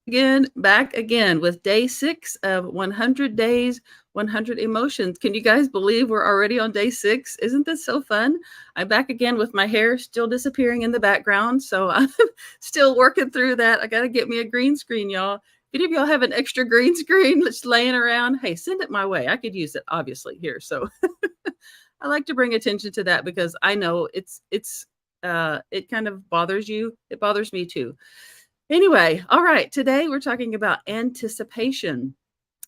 Back again with day 6 of 100 days, 100 emotions. Can you guys believe we're already on day 6? Isn't this so fun? I'm back again with my hair still disappearing in the background, so I'm still working through that. I got to get me a green screen, y'all. If any of y'all have an extra green screen that's laying around, hey, send it my way. I could use it obviously here. So I like to bring attention to that because I know it kind of bothers you. It bothers me too. Anyway, all right. Today we're talking about anticipation.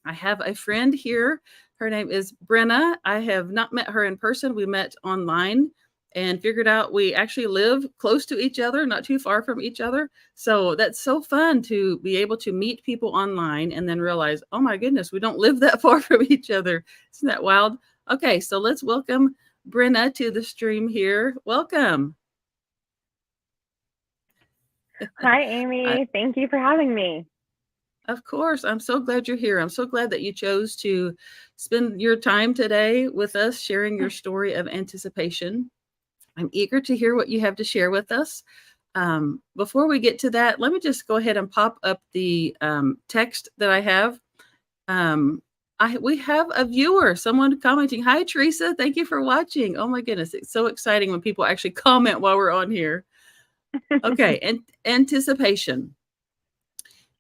I have a friend here. Her name is Brenna. I have not met her in person. We met online and figured out we actually live close to each other, not too far from each other. So that's so fun to be able to meet people online and then realize, oh my goodness, we don't live that far from each other. Isn't that wild? Okay, so let's welcome Brenna to the stream here. Welcome. Hi, I, Amy. Thank you for having me. Of course. I'm so glad you're here. I'm so glad that you chose to spend your time today with us sharing your story of anticipation. I'm eager to hear what you have to share with us. Before we get to that, let me just go ahead and pop up the text that I have. We have a viewer, someone commenting. Hi, Teresa. Thank you for watching. Oh my goodness, it's so exciting when people actually comment while we're on here. Okay, and anticipation.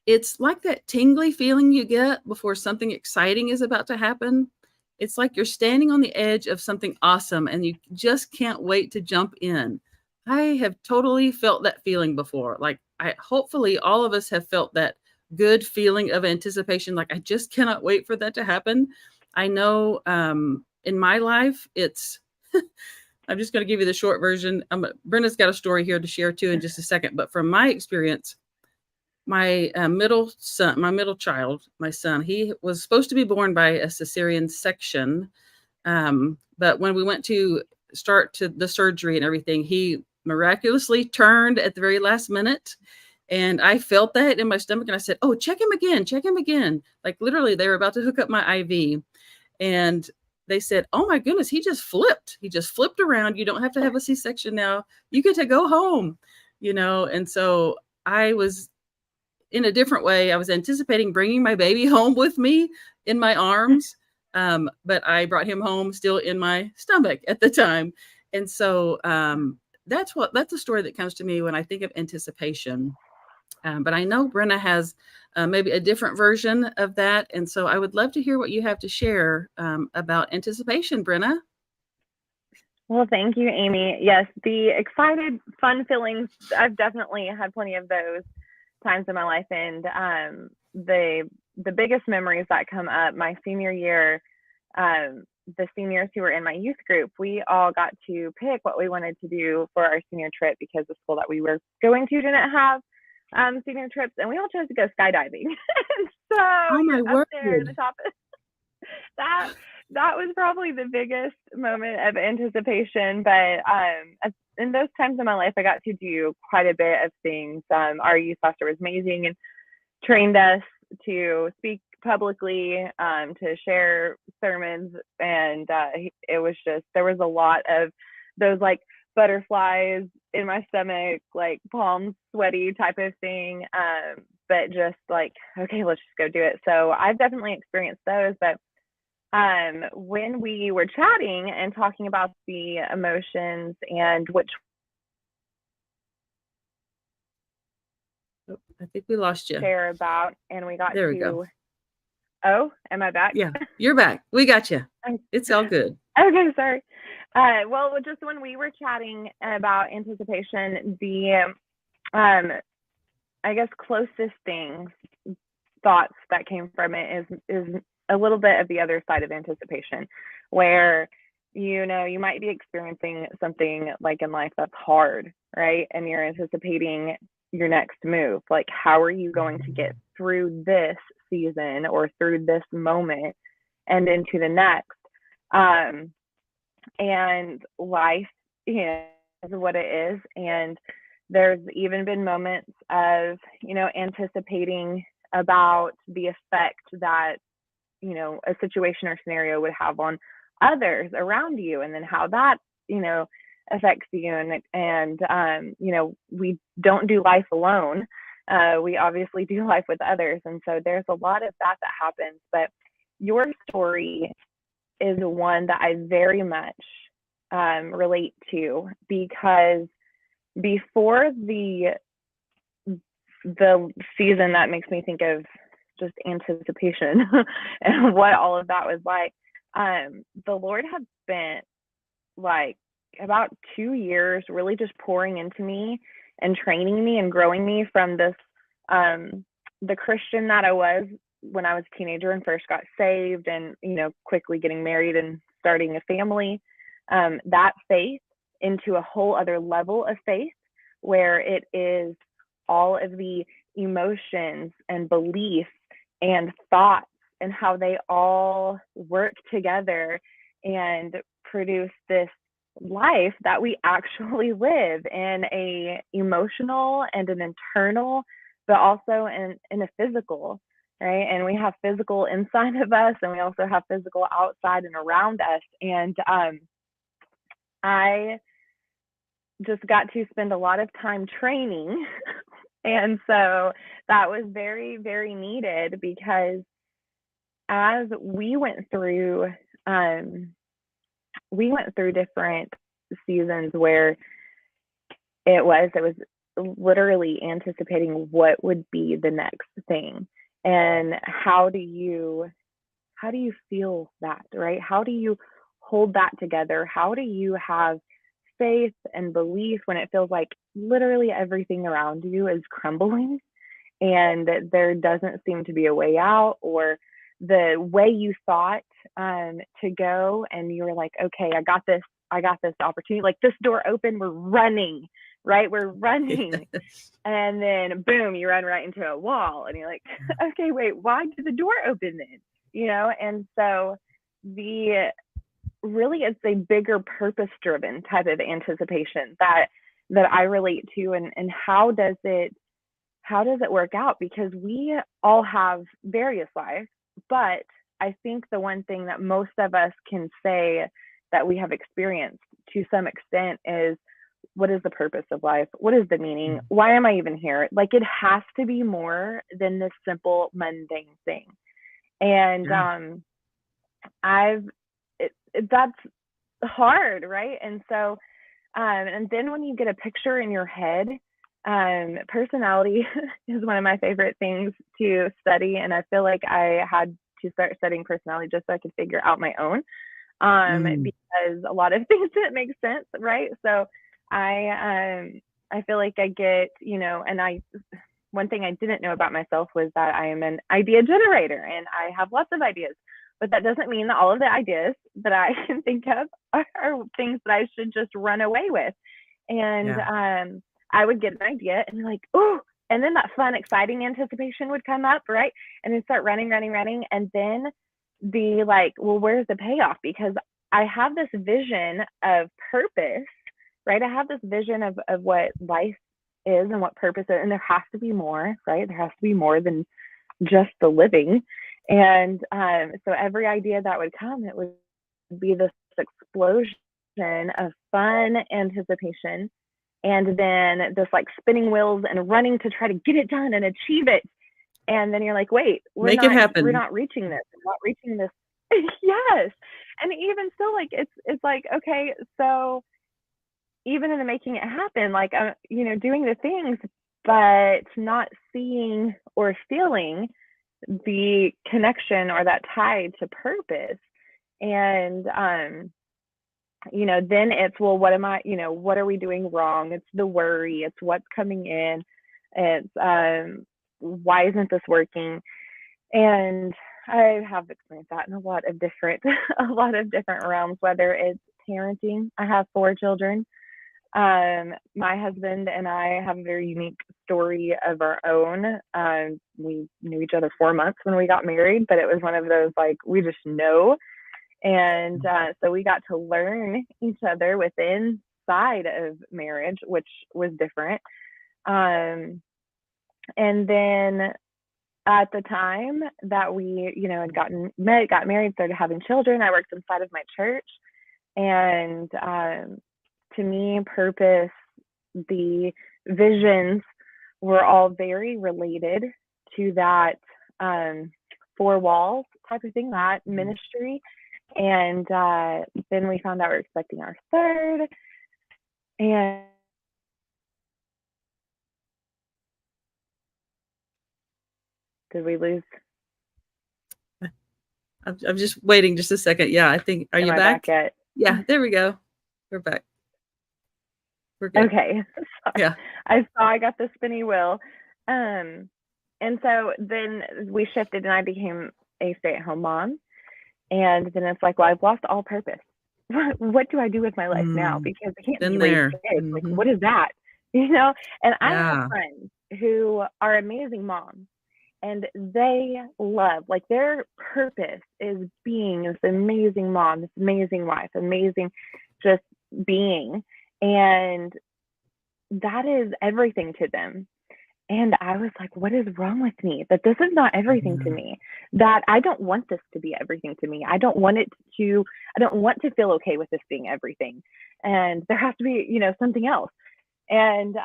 It's like that tingly feeling you get before something exciting is about to happen. It's like you're standing on the edge of something awesome and you just can't wait to jump in. I have totally felt that feeling before. Like I hopefully all of us have felt that good feeling of anticipation, like I just cannot wait for that to happen. I know in my life it's I'm just going to give you the short version. Brenda's got a story here to share too in just a second, but from my experience, my middle son, my middle child, my son, he was supposed to be born by a cesarean section. But when we went to start to the surgery and everything, he miraculously turned at the very last minute. And I felt that in my stomach and I said, oh, check him again, check him again. Like literally, they were about to hook up my IV. And they said, oh my goodness, he just flipped. He just flipped around. You don't have to have a C section now. You get to go home, And so I was in a different way. I was anticipating bringing my baby home with me in my arms, but I brought him home still in my stomach at the time. And so that's a story that comes to me when I think of anticipation. But I know Brenna has maybe a different version of that. And so I would love to hear what you have to share about anticipation, Brenna. Well, thank you, Amy. Yes, the excited, fun feelings, I've definitely had plenty of those times in my life. And the biggest memories that come up my senior year, the seniors who were in my youth group, we all got to pick what we wanted to do for our senior trip because the school that we were going to didn't have senior trips, and we all chose to go skydiving. So Oh my you're up word. there at the top. that that was probably the biggest moment of anticipation. But in those times in my life, I got to do quite a bit of things. Our youth pastor was amazing and trained us to speak publicly, to share sermons, and it was just there was a lot of those like butterflies in my stomach, like palms sweaty type of thing. But just like, okay, let's just go do it. So I've definitely experienced those. But when we were chatting and talking about the emotions and which Oh, I think we lost you. share about, and we got There we go. to, oh, am I back? Yeah, you're back. We got you. It's all good. Okay, sorry. Well, just when we were chatting about anticipation, the I guess closest things, thoughts that came from it is a little bit of the other side of anticipation, where you might be experiencing something like in life that's hard, right? And you're anticipating your next move. Like, how are you going to get through this season or through this moment and into the next? And life is what it is. And there's even been moments of, anticipating about the effect that, a situation or scenario would have on others around you, and then how that, affects you. And we don't do life alone. we obviously do life with others. And so there's a lot of that happens. But your story is one that I very much relate to, because before the season that makes me think of just anticipation and what all of that was like, the Lord had spent like about 2 years really just pouring into me and training me and growing me from this the Christian that I was when I was a teenager and first got saved, and quickly getting married and starting a family, that faith into a whole other level of faith where it is all of the emotions and beliefs and thoughts and how they all work together and produce this life that we actually live in a emotional and an internal, but also in a physical, right? And we have physical inside of us, and we also have physical outside and around us. And I just got to spend a lot of time training. And so that was very, very needed, because as we went through different seasons where it was literally anticipating what would be the next thing, and how do you feel that, right? How do you hold that together? How do you have faith and belief when it feels like literally everything around you is crumbling and there doesn't seem to be a way out, or the way you thought to go, and you were like, okay, I got this opportunity, like this door open, we're running, right? We're running. Yes. And then boom, you run right into a wall, and you're like, okay, wait, why did the door open then? And so really it's a bigger purpose driven type of anticipation that I relate to. And how does it work out? Because we all have various lives, but I think the one thing that most of us can say that we have experienced to some extent is, what is the purpose of life? What is the meaning? Why am I even here? Like, it has to be more than this simple mundane thing. And that's hard, right? And so and then when you get a picture in your head, personality is one of my favorite things to study, and I feel like I had to start studying personality just so I could figure out my own, because a lot of things didn't make sense, right? So I feel like I get, and one thing I didn't know about myself was that I am an idea generator, and I have lots of ideas. But that doesn't mean that all of the ideas that I can think of are things that I should just run away with. And I would get an idea and be like, oh, and then that fun, exciting anticipation would come up, right? And then start running. And then be like, well, where's the payoff? Because I have this vision of purpose, right? I have this vision of what life is and what purpose is. And there has to be more, right? There has to be more than just the living. And so every idea that would come, it would be this explosion of fun anticipation, and then this like spinning wheels and running to try to get it done and achieve it. And then you're like, wait, we're Make it happen. reaching this. We're not reaching this. Yes. And even still, like, it's like, okay, so even in the making it happen, like, doing the things, but not seeing or feeling the connection or that tie to purpose. And then it's, well, what are we doing wrong? It's the worry, it's what's coming in, it's why isn't this working? And I have experienced that in a lot of different realms, whether it's parenting. I have 4 children. My husband and I have a very unique story of our own. We knew each other 4 months when we got married, but it was one of those, like, we just know. And so we got to learn each other within side of marriage, which was different. And then at the time that we, had got married, started having children, I worked inside of my church. And to me, purpose, the visions we're all very related to that four walls type of thing, that ministry. And then we found out we're expecting our third. And did we lose? I'm just waiting just a second. Yeah, I think, are you Am I back back? yet? Yeah, there we go. We're back. We're good. Okay. Yeah. I saw I got the spinny wheel. And so then we shifted and I became a stay-at-home mom. And then it's like, well, I've lost all purpose. What do I do with my life now? Because I can't be Been raised there. kids. Like, what is that? You know? And I have Yeah. friends who are amazing moms and they love, like, their purpose is being this amazing mom, this amazing wife, amazing just being. And that is everything to them. And I was like, what is wrong with me? That this is not everything to me. That I don't want this to be everything to me. I don't want to feel okay with this being everything. And there has to be, something else. And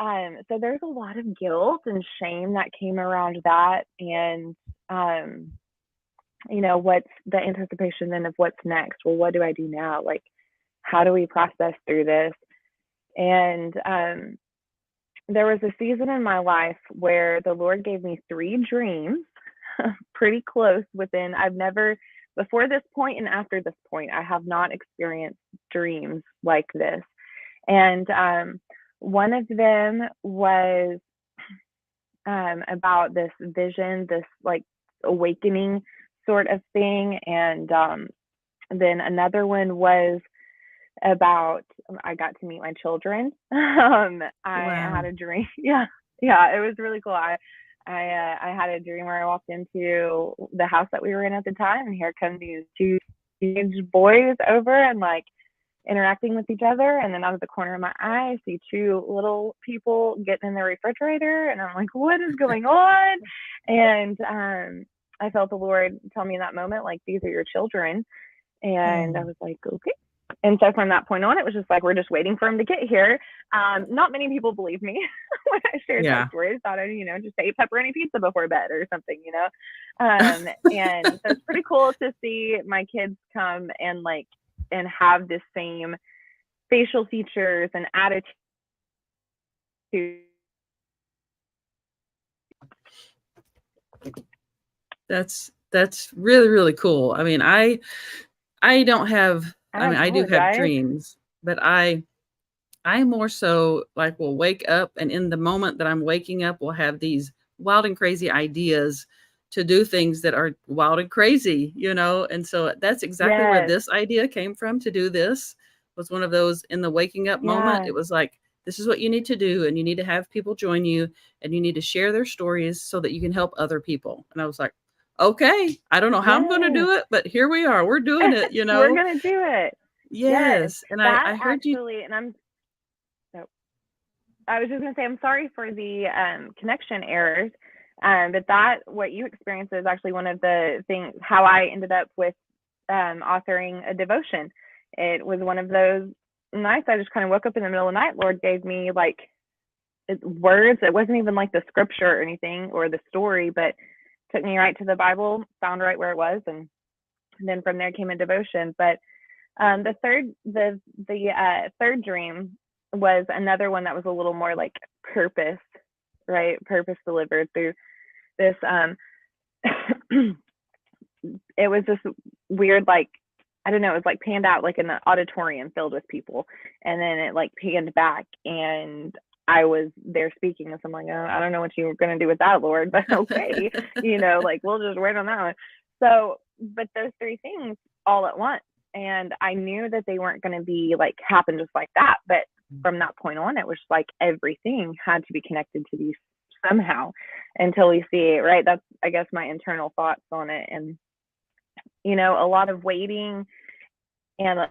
so there's a lot of guilt and shame that came around that. And, what's the anticipation then of what's next? Well, what do I do now? Like, how do we process through this? And there was a season in my life where the Lord gave me 3 dreams, pretty close within. Before this point and after this point, I have not experienced dreams like this. And one of them was about this vision, this like awakening sort of thing. And then another one was about, I got to meet my children. I had a dream. Yeah, it was really cool. I had a dream where I walked into the house that we were in at the time, and here come these 2 teenage boys over and like interacting with each other. And then out of the corner of my eye, I see 2 little people getting in the refrigerator, and I'm like, what is going on? And I felt the Lord tell me in that moment, like, these are your children. And I was like, okay. And so from that point on, it was just like, we're just waiting for him to get here. Not many people believe me when I shared that story. I thought I'd, just say pepperoni pizza before bed or something, and so it's pretty cool to see my kids come and have the same facial features and attitude. That's really, really cool. I mean, I don't have, I do have dreams, but I more so like will wake up, and in the moment that I'm waking up, will have these wild and crazy ideas to do things that are wild and crazy, and so that's exactly where this idea came from. To do this was one of those in the waking up moment. It was like, this is what you need to do, and you need to have people join you, and you need to share their stories so that you can help other people. And I was like, okay, I don't know how I'm going to do it, but here we are. We're doing it, We're going to do it. Yes. And I heard actually, you. And I was just going to say, I'm sorry for the connection errors, but what you experienced is actually one of the things, how I ended up with authoring a devotion. It was one of those nights I just kind of woke up in the middle of the night. Lord gave me words. It wasn't even like the scripture or anything or the story, but took me right to the Bible, found right where it was, and then from there came a devotion. But the third dream was another one that was a little more like purpose, right? Purpose delivered through this. It was this weird, like, I don't know, it was like panned out like in an auditorium filled with people, and then it like panned back, and I was there speaking, and so I'm like, oh, I don't know what you were going to do with that, Lord, but okay, like, we'll just wait on that one. So, but those 3 things all at once, and I knew that they weren't going to be like happen just like that, but from that point on, it was like everything had to be connected to these somehow until we see it, right? That's, I guess, my internal thoughts on it. And a lot of waiting, and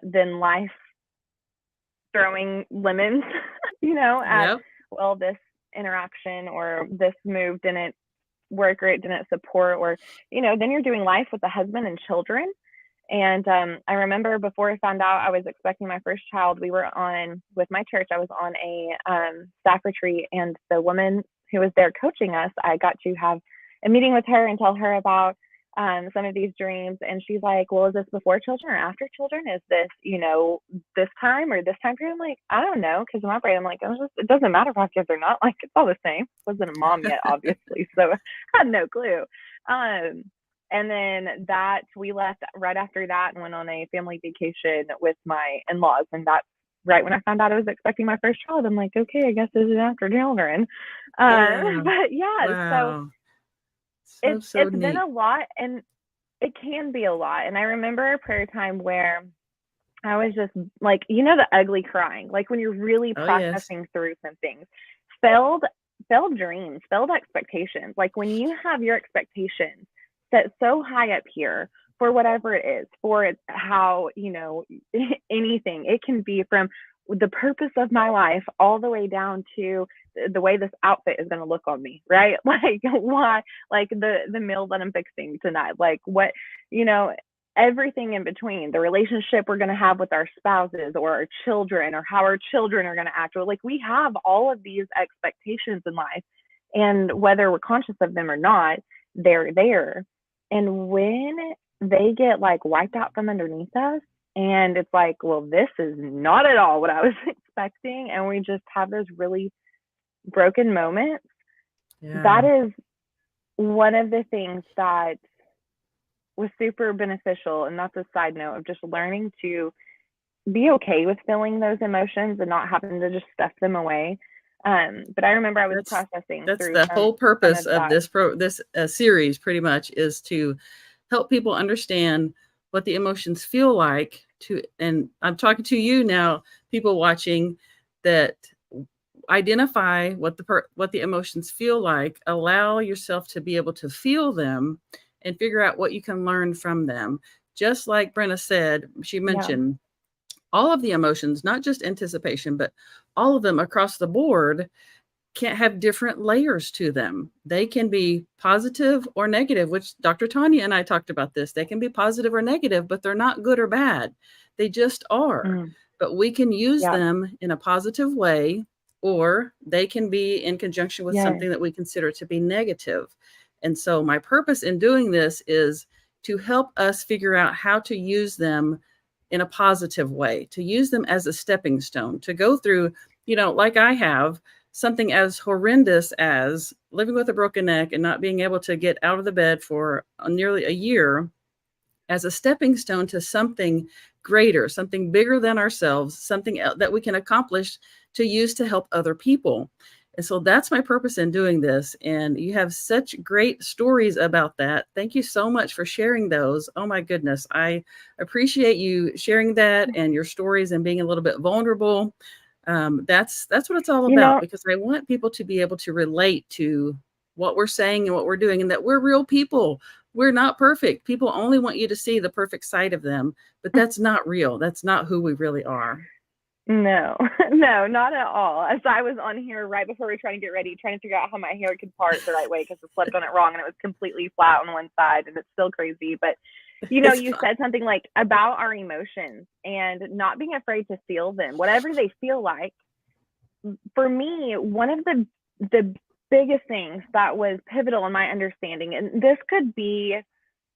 then life throwing lemons, at, well, this interaction or this move didn't work, or it didn't support, or, then you're doing life with a husband and children. And I remember before I found out I was expecting my first child, we were on, with my church, I was on a staff retreat, and the woman who was there coaching us, I got to have a meeting with her and tell her about some of these dreams. And she's like, well, is this before children or after children? Is this, this time or this time period? I'm like, I don't know. Because in my brain, I'm like, it doesn't matter if I have kids or not. Like, it's all the same. I wasn't a mom yet, obviously. So I had no clue. And then we left right after that and went on a family vacation with my in-laws. And that's right when I found out I was expecting my first child. I'm like, okay, I guess this is after children. But yeah, so it's been a lot, and it can be a lot. And I remember a prayer time where I was just like, the ugly crying, like when you're really processing through some things, failed dreams, failed expectations. Like when you have your expectations set so high up here for whatever it is, for how, anything, it can be from the purpose of my life all the way down to the way this outfit is going to look on me, right? Like why, like the meal that I'm fixing tonight, like what, everything in between, the relationship we're going to have with our spouses or our children, or how our children are going to act. Like we have all of these expectations in life, and whether we're conscious of them or not, they're there. And when they get like wiped out from underneath us, and it's like, well, this is not at all what I was expecting, and we just have those really broken moments, that is one of the things that was super beneficial. And that's a side note of just learning to be okay with feeling those emotions and not having to just stuff them away. But I remember I was processing through the whole purpose of this series, pretty much, is to help people understand what the emotions feel like. And I'm talking to you now, people watching, that identify what the emotions feel like, allow yourself to be able to feel them, and figure out what you can learn from them. Just like Brenna said, she mentioned all of the emotions, not just anticipation, but all of them across the board, can't have different layers to them. They can be positive or negative, which Dr. Tanya and I talked about this. They can be positive or negative, but they're not good or bad. They just are. But we can use them in a positive way, or they can be in conjunction with something that we consider to be negative. And so my purpose in doing this is to help us figure out how to use them in a positive way, to use them as a stepping stone, to go through, like I have, something as horrendous as living with a broken neck and not being able to get out of the bed for nearly a year, as a stepping stone to something greater, something bigger than ourselves, something that we can accomplish to use to help other people. And so that's my purpose in doing this. And you have such great stories about that. Thank you so much for sharing those. Oh my goodness. I appreciate you sharing that and your stories and being a little bit vulnerable. That's what it's all about, because I want people to be able to relate to what we're saying and what we're doing, and that we're real people. We're not perfect. People only want you to see the perfect side of them, but that's not real. That's not who we really are. No, not at all. As I was on here right before we were trying to get ready, trying to figure out how my hair could part the right way, because I slept on it wrong and it was completely flat on one side, and it's still crazy. But you said something like about our emotions and not being afraid to feel them, whatever they feel like. For me, one of the biggest things that was pivotal in my understanding, and this could be,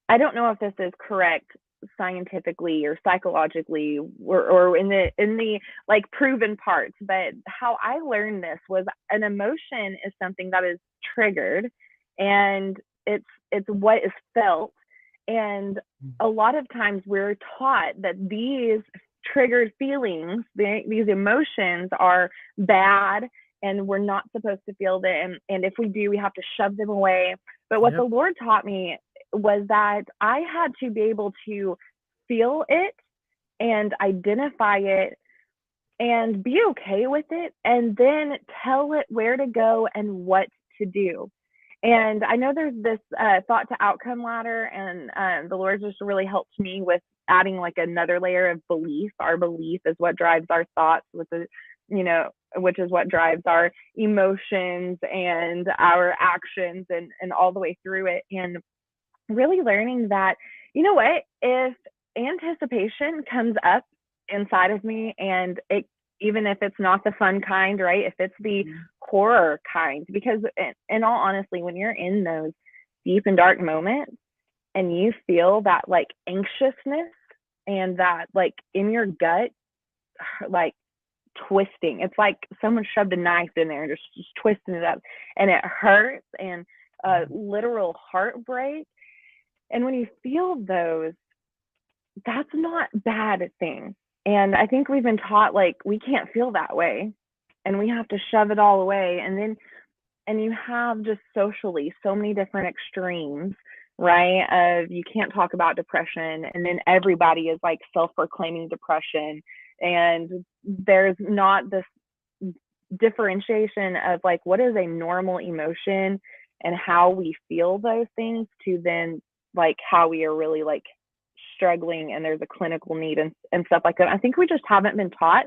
I don't know if this is correct scientifically or psychologically or in the like proven parts, but how I learned this was an emotion is something that is triggered, and it's what is felt. And a lot of times we're taught that these triggered feelings, these emotions, are bad, and we're not supposed to feel them, and if we do, we have to shove them away. But what the Lord taught me was that I had to be able to feel it and identify it and be okay with it, and then tell it where to go and what to do. And I know there's this thought to outcome ladder, and the Lord just really helped me with adding like another layer of belief. Our belief is what drives our thoughts, which is what drives our emotions and our actions, and all the way through it. And really learning that, if anticipation comes up inside of me, and it, even if it's not the fun kind, right? If it's the horror kind, because in all honesty, when you're in those deep and dark moments and you feel that like anxiousness and that like in your gut, like twisting, it's like someone shoved a knife in there and just twisting it up, and it hurts, and literal heartbreak. And when you feel those, that's not bad things. And I think we've been taught like we can't feel that way and we have to shove it all away. And then, and you have just socially so many different extremes, right? Of you can't talk about depression, and then everybody is like self-proclaiming depression. And there's not this differentiation of like what is a normal emotion and how we feel those things to then like how we are really like struggling and there's a clinical need and stuff like that. I think we just haven't been taught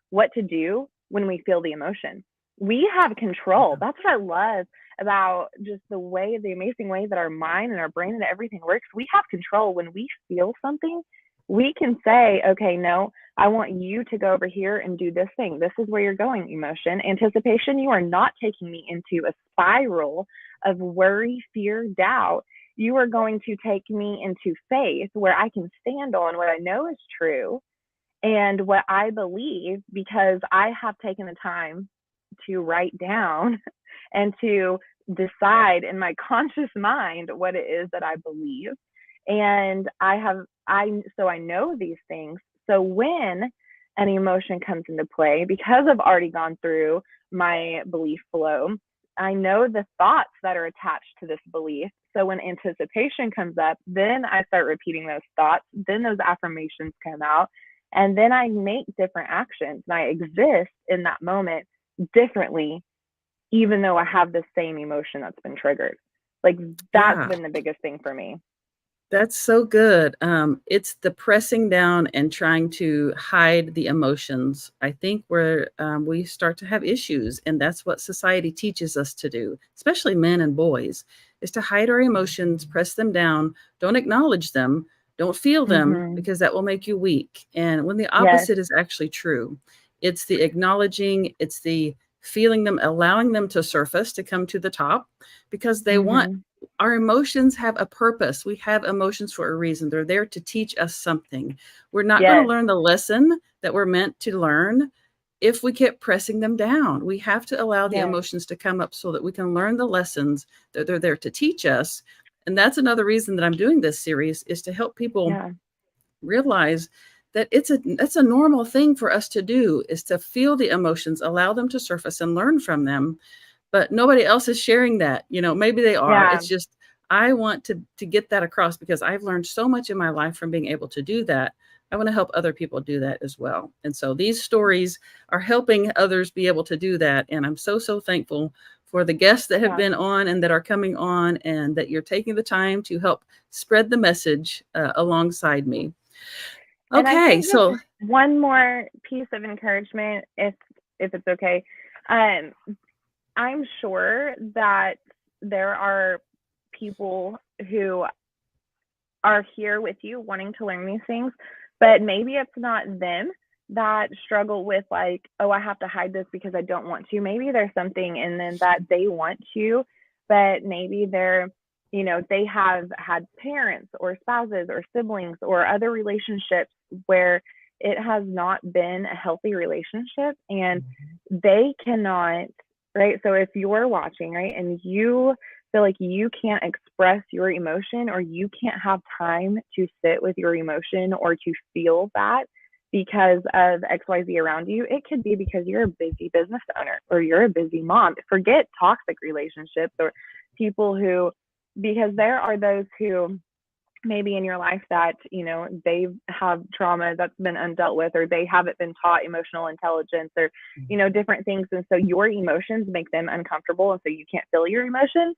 what to do when we feel the emotion. We have control. That's what I love about just the amazing way that our mind and our brain and everything works. We have control. When we feel something, we can say, okay, no, I want you to go over here and do this thing. This is where you're going, emotion. Anticipation, you are not taking me into a spiral of worry, fear, doubt. You are going to take me into faith where I can stand on what I know is true and what I believe, because I have taken the time to write down and to decide in my conscious mind what it is that I believe. And so I know these things. So when an emotion comes into play, because I've already gone through my belief flow, I know the thoughts that are attached to this belief. So when anticipation comes up, then I start repeating those thoughts. Then those affirmations come out. And then I make different actions and I exist in that moment differently, even though I have the same emotion that's been triggered. Like that's been the biggest thing for me. That's so good. It's the pressing down and trying to hide the emotions. I think where we start to have issues, and that's what society teaches us to do, especially men and boys, is to hide our emotions, press them down, don't acknowledge them, don't feel them, because that will make you weak. And when the opposite is actually true, it's the acknowledging, it's the feeling them, allowing them to surface, to come to the top, because they want. Our emotions have a purpose. We have emotions for a reason. They're there to teach us something. We're not going to learn the lesson that we're meant to learn if we keep pressing them down. We have to allow the emotions to come up so that we can learn the lessons that they're there to teach us. And that's another reason that I'm doing this series, is to help people realize that that's a normal thing for us to do, is to feel the emotions, allow them to surface and learn from them. But nobody else is sharing that. Maybe they are. It's just, I want to get that across, because I've learned so much in my life from being able to do that. I want to help other people do that as well. And so these stories are helping others be able to do that. And I'm so, so thankful for the guests that have been on and that are coming on, and that you're taking the time to help spread the message alongside me. Okay. So one more piece of encouragement, if it's okay. I'm sure that there are people who are here with you wanting to learn these things, but maybe it's not them that struggle with like, oh, I have to hide this because I don't want to. Maybe there's something in them that they want to, but maybe they have had parents or spouses or siblings or other relationships where it has not been a healthy relationship, and they cannot. Right. So if you're watching, right, and you feel like you can't express your emotion, or you can't have time to sit with your emotion or to feel that because of XYZ around you, it could be because you're a busy business owner or you're a busy mom. Forget toxic relationships or people who, because there are those who maybe in your life that, they have trauma that's been undealt with, or they haven't been taught emotional intelligence, or, different things. And so your emotions make them uncomfortable. And so you can't feel your emotions,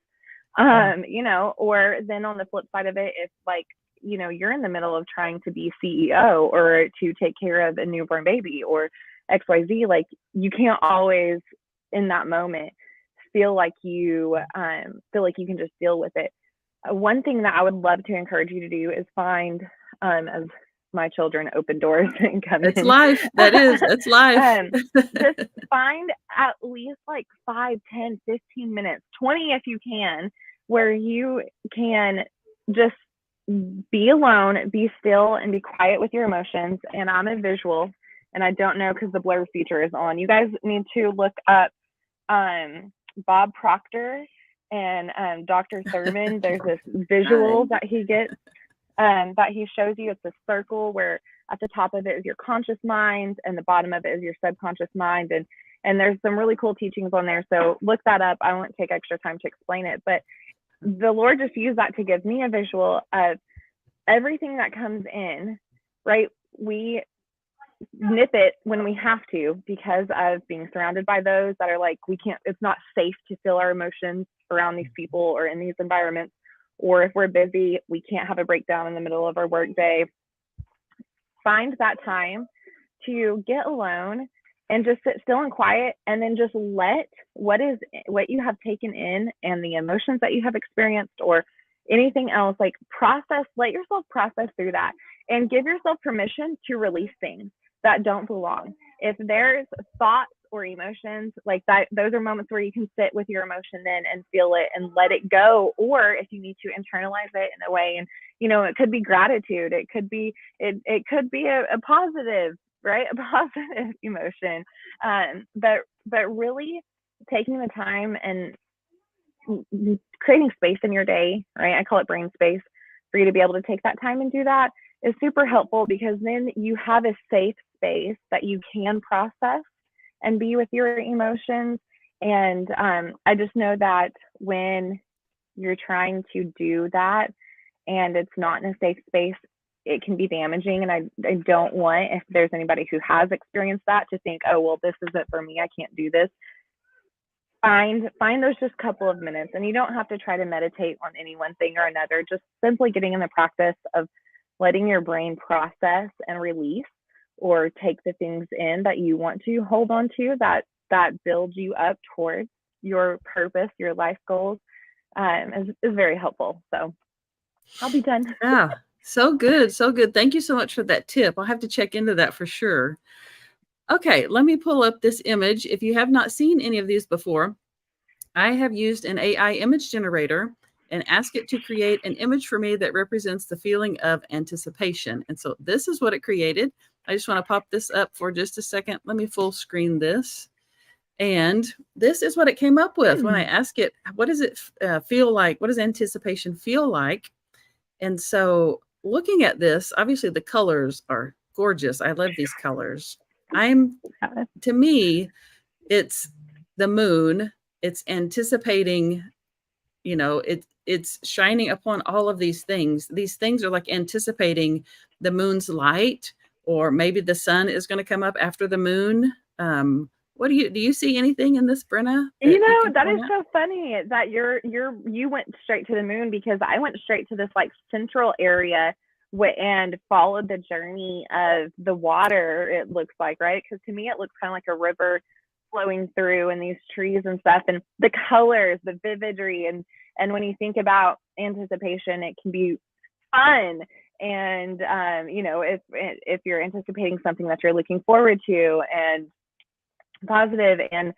or then on the flip side of it, if like, you're in the middle of trying to be CEO or to take care of a newborn baby or XYZ, like you can't always in that moment feel like you can just deal with it. One thing that I would love to encourage you to do is find, as my children open doors and come It's in. life. That's life. Just find at least like 5, 10, 15 minutes, 20 if you can, where you can just be alone, be still, and be quiet with your emotions. And I'm a visual, and I don't know because the blur feature is on. You guys need to look up Bob Proctor and Dr. Thurman. There's this visual that he gets that he shows you. It's a circle where at the top of it is your conscious mind and the bottom of it is your subconscious mind. And there's some really cool teachings on there. So look that up. I won't take extra time to explain it, but the Lord just used that to give me a visual of everything that comes in, right? We nip it when we have to because of being surrounded by those that are like, it's not safe to feel our emotions around these people or in these environments. Or if we're busy, we can't have a breakdown in the middle of our work day. Find that time to get alone and just sit still and quiet, and then just let what you have taken in and the emotions that you have experienced or anything else, like let yourself process through that and give yourself permission to release things that don't belong. If there's thoughts or emotions like that, those are moments where you can sit with your emotion then and feel it and let it go. Or if you need to internalize it in a way, and it could be gratitude, it could be a positive, right? A positive emotion. But really taking the time and creating space in your day, right? I call it brain space, for you to be able to take that time and do that is super helpful, because then you have a safe space that you can process and be with your emotions. And I just know that when you're trying to do that and it's not in a safe space, it can be damaging. And I don't want, if there's anybody who has experienced that, to think, oh, well, this isn't for me, I can't do this. Find those just couple of minutes, and you don't have to try to meditate on any one thing or another. Just simply getting in the practice of letting your brain process and release, or take the things in that you want to hold on to that build you up towards your purpose, your life goals, is very helpful. So I'll be done. Yeah, so good. So good. Thank you so much for that tip. I'll have to check into that for sure. Okay, let me pull up this image. If you have not seen any of these before, I have used an AI image generator and asked it to create an image for me that represents the feeling of anticipation. And so this is what it created. I just want to pop this up for just a second. Let me full screen this. And this is what it came up with when I asked it, what does it feel like? What does anticipation feel like? And so looking at this, obviously the colors are gorgeous. I love these colors. To me, it's the moon. It's anticipating, it's shining upon all of these things. These things are like anticipating the moon's light, or maybe the sun is going to come up after the moon. What do you see anything in this, Brenna? That is so funny that you went straight to the moon, because I went straight to this like central area and followed the journey of the water, it looks like, right? Because to me, it looks kind of like a river flowing through, and these trees and stuff, and the colors, the vividry. And when you think about anticipation, it can be fun. And, if you're anticipating something that you're looking forward to and positive, and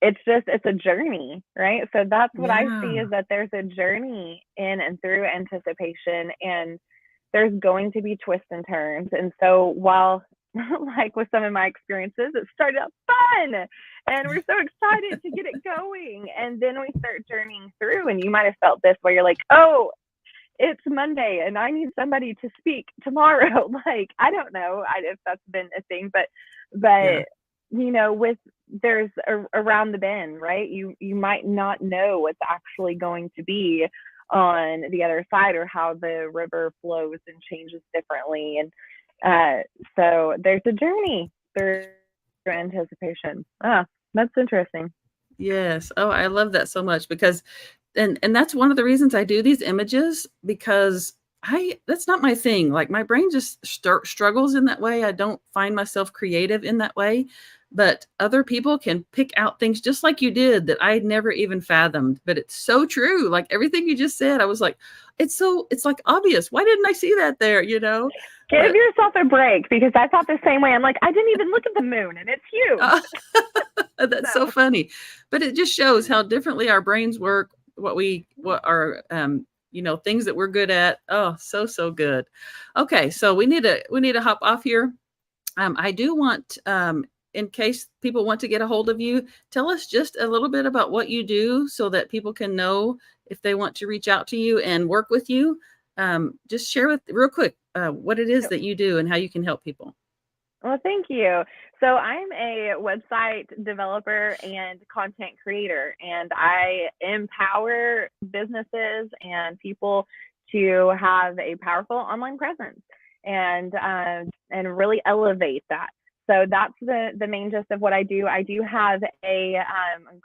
it's a journey, right? So that's what I see, is that there's a journey in and through anticipation, and there's going to be twists and turns. And so while like with some of my experiences, it started out fun and we're so excited to get it going, and then we start journeying through, and you might have felt this where you're like, oh, it's Monday and I need somebody to speak tomorrow. Like, I don't know if that's been a thing, but there's around the bend, right? You might not know what's actually going to be on the other side, or how the river flows and changes differently. And so there's a journey through anticipation. That's interesting. Yes. Oh, I love that so much, because and that's one of the reasons I do these images, because that's not my thing. Like, my brain just struggles in that way. I don't find myself creative in that way. but other people can pick out things just like you did that I'd never even fathomed. But it's so true. Like everything you just said, I was like, it's like obvious. Why didn't I see that there? Give But yourself a break, because I thought the same way. I'm like, I didn't even look at the moon, and it's huge. uh, that's so So funny. But it just shows how differently our brains work, what are, things that we're good at. Oh, so good. Okay. So we need to hop off here. I do want, in case people want to get a hold of you, tell us just a little bit about what you do so that people can know if they want to reach out to you and work with you. Just share with real quick what it is that you do and how you can help people. Well, thank you. So I'm a website developer and content creator, and I empower businesses and people to have a powerful online presence and really elevate that. So that's the main gist of what I do. I do have I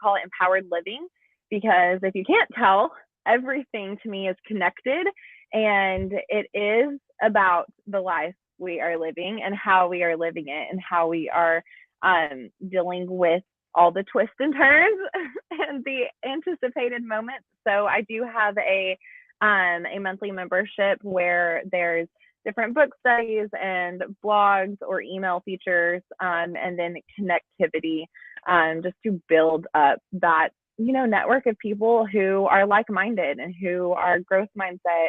call it empowered living, because if you can't tell, everything to me is connected, and it is about the life we are living and how we are living it and how we are dealing with all the twists and turns and the anticipated moments. So I do have a monthly membership where there's different book studies and blogs or email features, and then connectivity, just to build up that network of people who are like-minded and who are growth mindset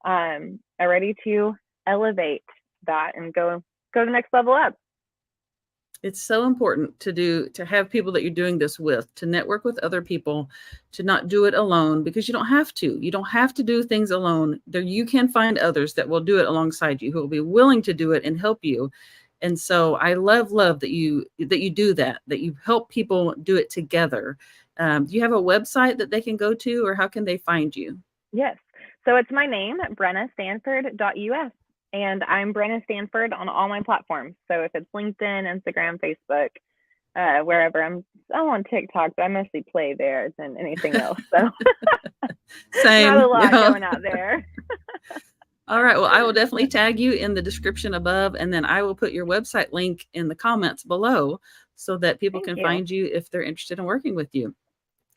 and are ready to elevate that and go the next level up. It's so important to have people that you're doing this with, to network with other people, to not do it alone, because you don't have to. You don't have to do things alone. There you can find others that will do it alongside you, who will be willing to do it and help you. And so I love that you do that you help people do it together. Do you have a website that they can go to, or how can they find you? Yes. So it's my name, BrennaStanford.us. And I'm Brenna Stanford on all my platforms. So if it's LinkedIn, Instagram, Facebook, wherever. I'm on TikTok, but I mostly play there than anything else. So Same. not a lot going out there. All right. Well, I will definitely tag you in the description above, and then I will put your website link in the comments below so that people Thank can you. find you if they're interested in working with you.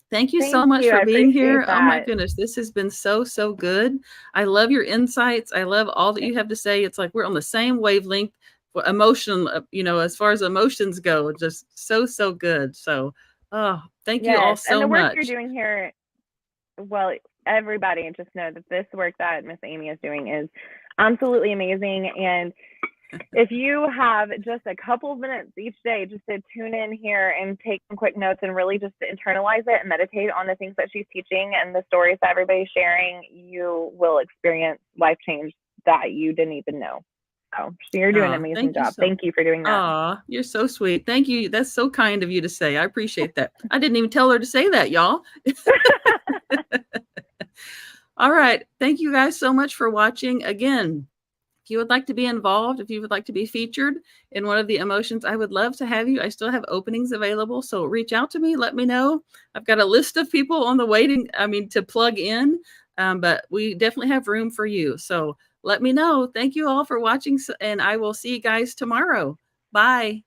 Thank you so Thank much you. for I being appreciate here. Oh my that. goodness, this has been so good. I love your insights. I love all that you have to say. It's like we're on the same wavelength for emotion, as far as emotions go. Just so good. So, oh, thank you all Yes. And so the work you're much. doing here, well, everybody just know that this work that Miss Amy is doing is absolutely amazing. And if you have just a couple of minutes each day just to tune in here and take some quick notes and really just internalize it and meditate on the things that she's teaching and the stories that everybody's sharing, you will experience life change that you didn't even know. So you're doing an amazing Thank you job. so. Thank you for doing that. You're so sweet. Thank you. That's so kind of you to say. I appreciate that. I didn't even tell her to say that, y'all. All right. Thank you guys so much for watching. Again, if you would like to be involved, if you would like to be featured in one of the emotions, I would love to have you. I still have openings available. So reach out to me. Let me know. I've got a list of people on the waiting, to plug in, but we definitely have room for you. So let me know. Thank you all for watching, and I will see you guys tomorrow. Bye.